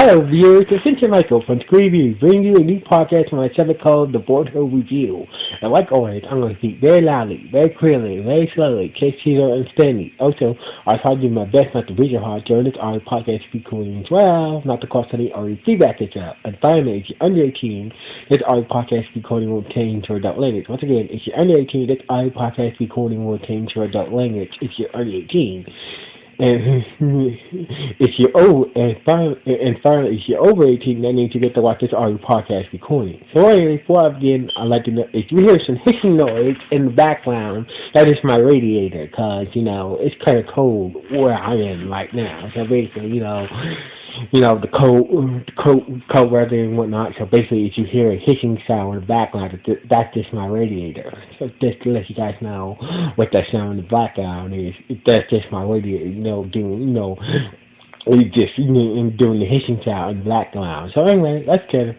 Hello, viewers. This is Michael from Screeview, bringing you a new podcast from my segment called The Boruto Review. And like always, I'm going to speak very loudly, very clearly, very slowly, in case you don't understand me. Also, I'll try to do my best not to read your heart during this audio podcast recording as well, not to cause any audio feedback as well. And finally, if you're under 18, this audio podcast recording will contain to adult language. Once again, if you're under 18, this audio podcast recording will contain to adult language if you're under 18. And if you're over, and finally, if you're over 18, then you get to watch this audio podcast recording. So anyway, before I begin, I'd like to know if you hear some hissing noise in the background, that is my radiator, cause it's kind of cold where I am right now. So basically, the cold weather and whatnot. So basically, if you hear a hissing sound in the background, that's just my radiator. So just to let you guys know what that sound in the background is, that's just my radiator, doing the hissing sound in the background. So anyway, let's get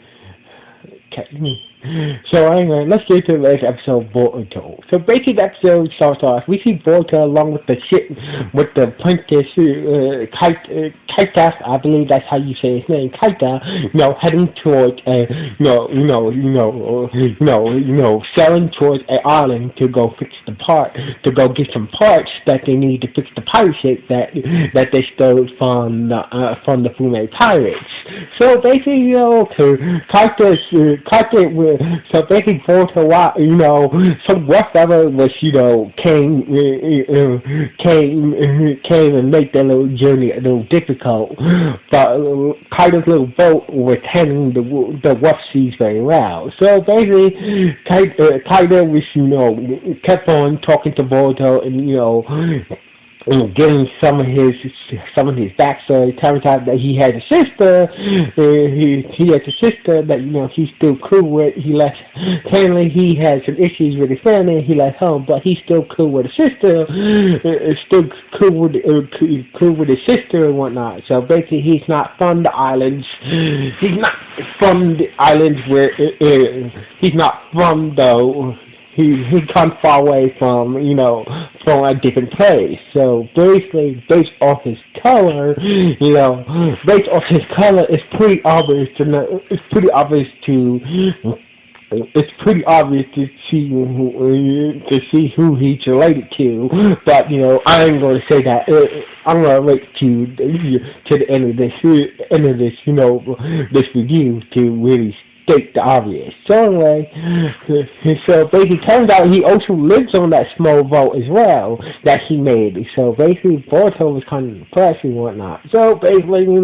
let's get to the next episode of Boruto. So basically the episode starts off, we see Boruto along with the apprentice, Kaita, I believe that's how you say his name, Kaita, heading towards sailing towards an island to go get some parts that they need to fix the pirate ship that they stole from the Fume pirates. So basically, so basically, Boruto, some rough weather was, came and made their little journey a little difficult. But Kaito's little boat was handling the rough seas very well. So basically, Kaito was, kept on talking to Boruto and giving some of his backstory. Turns out that he has a sister. He has a sister that he's still cool with. Apparently he has some issues with his family. He left home, but he's still cool with his sister. Still cool with his sister and whatnot. So basically, he's not from the islands. He's not from the islands where he's not from though. He comes far away from a different place. So basically, based off his color, it's pretty obvious to see who he's related to. But I ain't going to say that. I'm going to wait to the end of this this review to really state the obvious. So anyway, so basically, turns out he also lives on that small boat as well that he made. So basically, Boruto was kind of impressed and whatnot. So basically,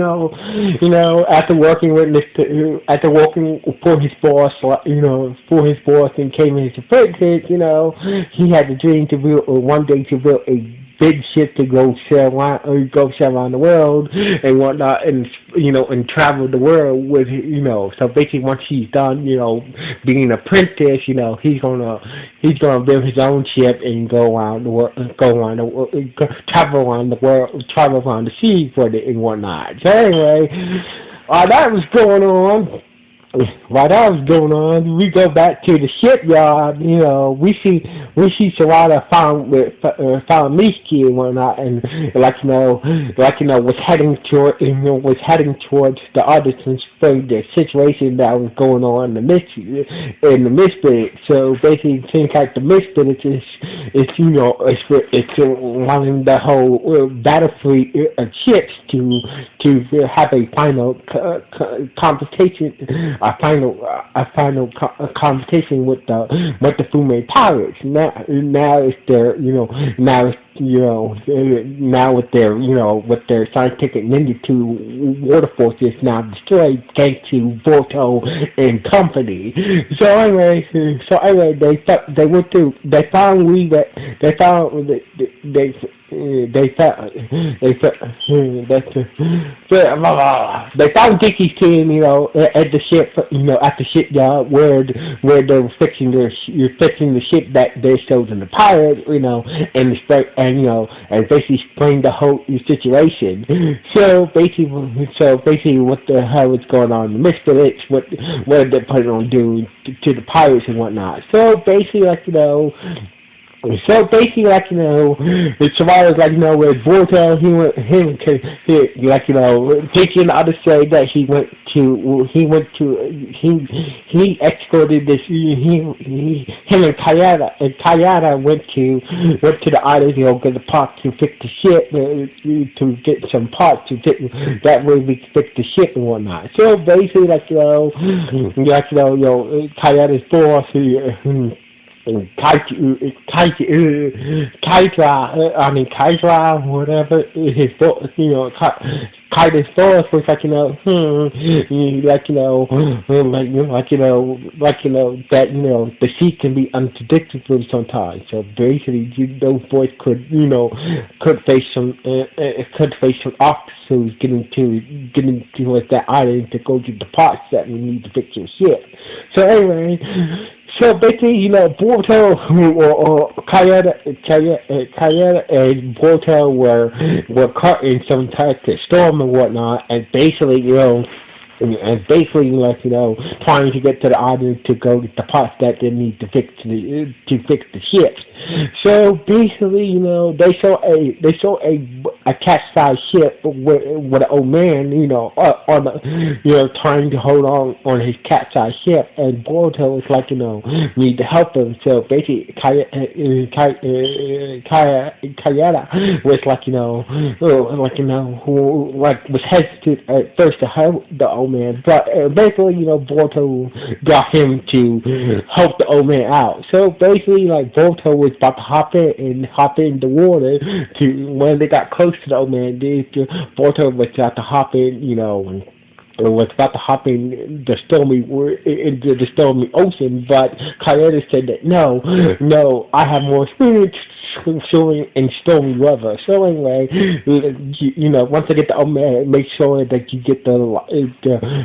after working for his boss, and came in his apprentice, he had the dream to build one day to build a big ship to go sail around the world and whatnot, and travel the world with So basically, once he's done, being an apprentice, he's gonna build his own ship and go around the world, travel around the world, travel around the sea for it and whatnot. So anyway, that was going on. While that was going on, we go back to the shipyard. We see Sarada found Mishki and whatnot, and was heading towards the others to explain the situation that was going on in the Misfit. So basically, it seems like the Misfit it's wanting the whole battle fleet of ships to have a final competition. A final competition with the Fume pirates. Now it's their with their scientific ninja 2 water force is now destroyed thanks to Boruto and company. So anyway, they found Dicky's team, at the ship, at the shipyard where they were fixing the ship that they sold in the pirates, and basically explained the whole situation. So basically, what the hell is going on in the Misfits? What they planning on doing to the pirates and whatnot? So basically, So basically, like it's about like with Boruto, like taking the other side that he escorted this him and Kayada went to the island, get the parts to fix the ship, to get some parts to fix that way we can fix the ship and whatnot. So basically, Kayada's boss. Kaitra, whatever his boss, Kaita's boss was like, that, the sea can be unpredictable sometimes. So basically, those boys could face some obstacles getting to that island to go get the parts that we need to fix your ship. So anyway. So basically, Boruto or Kayada and Boruto were caught in some type of storm and whatnot, and basically, trying to get to the island to go get the parts that they need to fix the ships. So basically, they saw a capsized ship with an old man, on trying to hold on his capsized ship, and Boruto was like, need to help him. So basically, Kayada was like, who was hesitant at first to help the old man, but basically, Boruto got him to help the old man out. So basically, Boruto was about to hop in the water to when they got close to the old man. Boruto was about to hop in, was about to hop in into the stormy ocean, but Kayada said that no, I have more experience swimming in stormy weather. So anyway, once I get the old man, make sure that you get the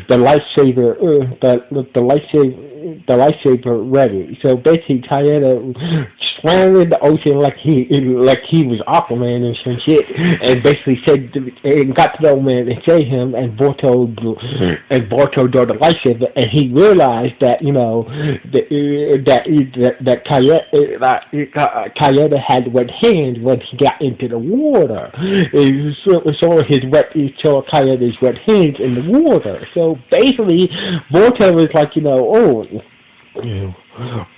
lifesaver, the lifesaver ready. So basically, Kayada swam in the ocean like he was Aquaman and some shit, and basically said and got to the old man and saved him, and Boruto drew the lifesaver, and he realized that that Kayada had wet hands when he got into the water. He saw Kayada's wet hands in the water. So basically, Boruto was like,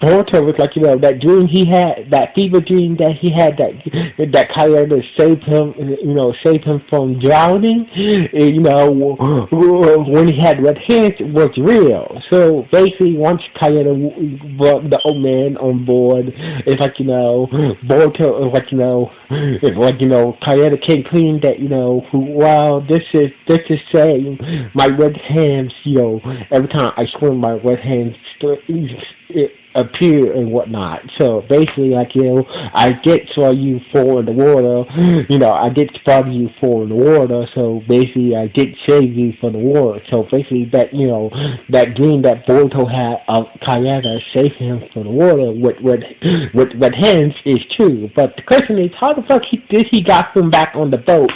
Boruto was like, that dream he had, that fever dream that he had, that Kayada saved him from drowning, when he had red hands, it was real. So basically, once Kayada brought the old man on board, it's like, Boruto, Kayada came clean that, this is saying my red hands, every time I swim, my red hands appear and whatnot. So basically, I did saw you fall in the water. I did spot you fall in the water. So basically, I did save you from the water. So basically, that dream that Boruto had of Kayada saving him from the water with hands is true. But the question is, how the fuck did he got him back on the boat?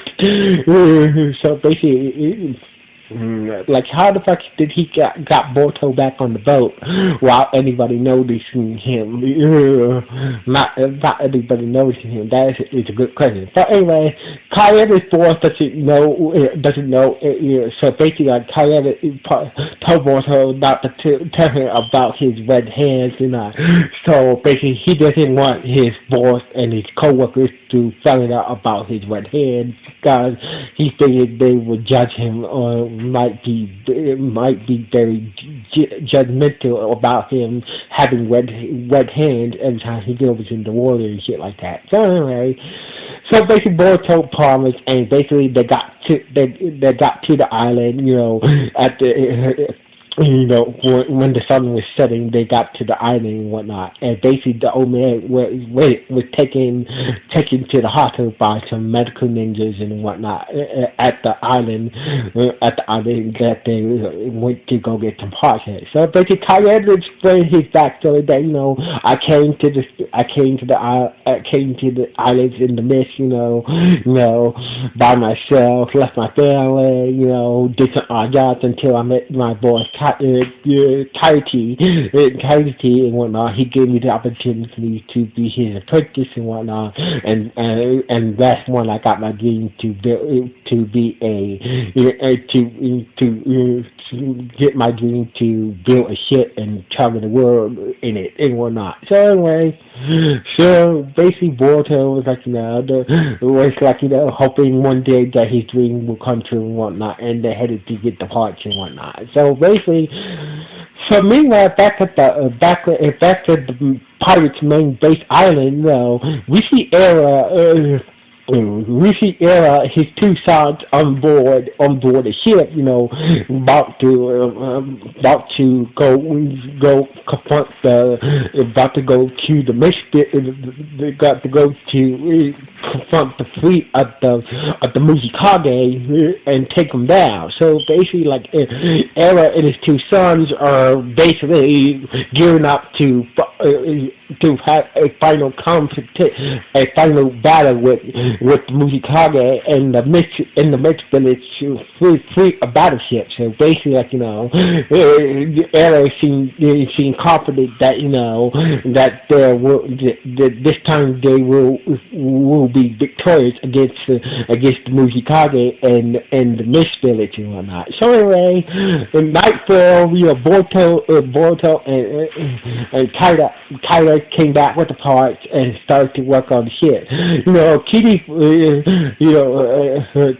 So basically. How the fuck did he got Boruto back on the boat without anybody noticing him? Not anybody noticing him. That is a good question. But anyway, Kayada's boss doesn't know. So basically, Kayada told Boruto not to tell him about his red hands, So basically, he doesn't want his boss and his coworkers to find out about his red hands because he figured they would judge him or might be very judgmental about him having red hands every time he goes in the water and shit like that. So anyway, basically Boruto promised, and basically they got to the island, at the when the sun was setting, they got to the island and whatnot. And basically, the old man was taken to the hospital by some medical ninjas and whatnot at the island that they went to go get some parts at. So basically, Kayada explained his backstory that I came to the islands in the mist, by myself, left my family, did some odd jobs until I met my boss. Coyote and whatnot. He gave me the opportunity to be his apprentice and whatnot, and that's when I got my dream to build to be to get my dream to build a ship and travel the world in it and whatnot. So anyway, so basically Boruto was like was like hoping one day that his dream will come true and whatnot, and they headed to get the parts and whatnot. So basically, so meanwhile, back at the pirate's main base island, we see his two sons on board the ship, about to go confront about to go to the they got to go to confront the fleet of the Muzikage and take them down. So basically, like Era and his two sons are basically gearing up to have a final battle with the Muzikage and the mix village to free a battleship. So basically, like Era seem confident that that this time they will be victorious against the Muzikage and the mix village and whatnot. So anyway, in nightfall, Boruto and Kaida came back with the parts and started to work on the ship.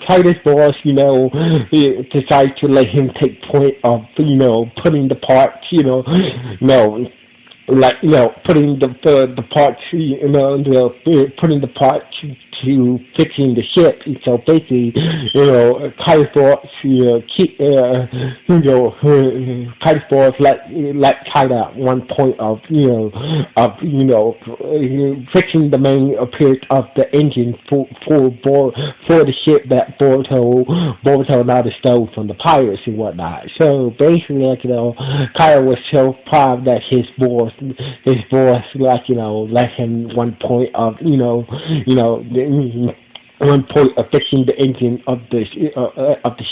Kaida's boss, decided to let him take point of, putting the parts, putting the parts, putting the parts to fixing the ship. So basically, Kai's boss, Kai's boss let Kaida at one point of fixing the main appearance of the engine for the ship that Boruto now stole from the pirates and whatnot. So basically, Kaida was so proud that his boss, let him one point of, one point of fixing the engine of the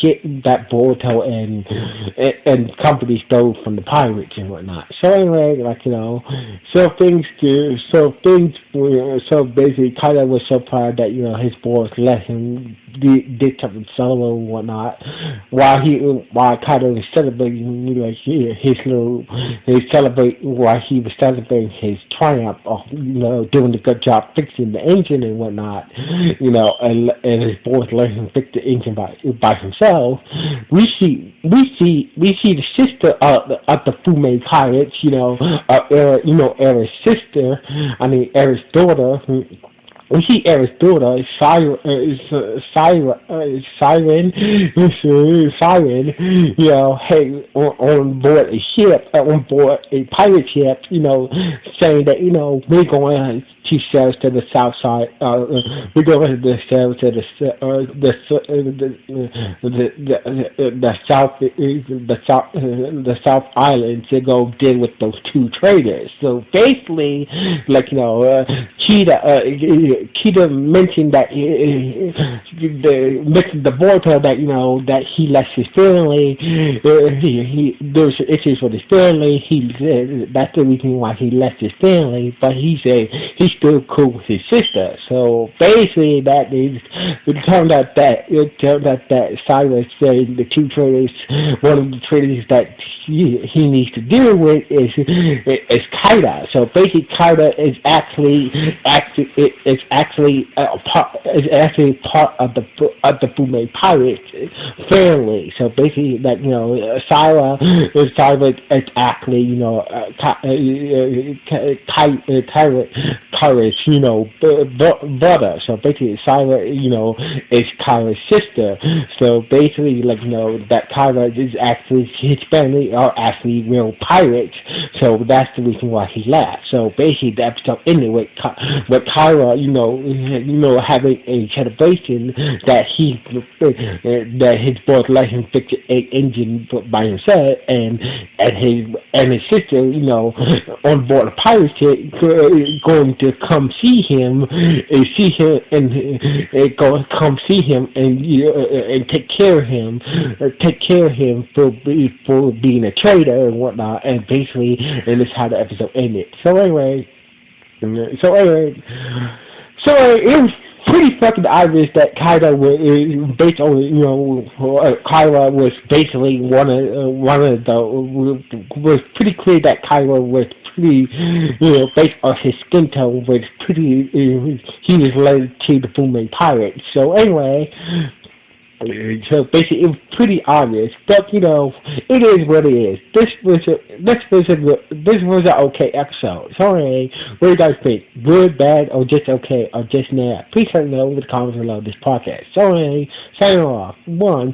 ship that Boruto and company stole from the pirates and whatnot. So anyway, so basically, Kaida was so proud that his boss let him did something solo and whatnot, while Kaida was celebrating, while he was celebrating his triumph of doing a good job fixing the engine and whatnot, and his boss let him fix the engine by himself. We see the sister of the Fume pirates, Era's sister, Era's daughter. We see Era's daughter, Siren, hey, on board a ship, on board a pirate ship, saying that, we're going to sail to the south side, we're going to sail to the south island to go deal with those two traders. So basically, Kita mentioned that the Boruto that he left his family. There's issues with his family. He said that's the reason why he left his family. But he said he's still cool with his sister. So basically, it turned out that Cyrus said the two traders, one of the traders that he needs to deal with is Kaida. So basically, Kaida is actually part of the Fume Pirates family. So basically, Syra is actually Kyra's brother. So basically, Syra is Kyra's sister. So basically, that Kyra is actually his family are actually real pirates. So that's the reason why he left. So basically, the episode ended with Kyra, having a celebration that his boss let him fix an engine by himself, and his sister, on board a pirate ship, going to come see him and come see him and take care of him for being a traitor and whatnot, and basically, and that's how the episode ended. So anyway, it was pretty fucking obvious that Kaido was based on Kaido was basically one of the was pretty clear that Kaido was pretty based on his skin tone was pretty he was related to the Fullmetal Pirate. So anyway. So basically, it was pretty obvious, but it is what it is. This was an okay episode. So anyway, what do you guys think? Good, bad, or just okay, or just nah? Please let me know in the comments below this podcast. So anyway, signing off. 1.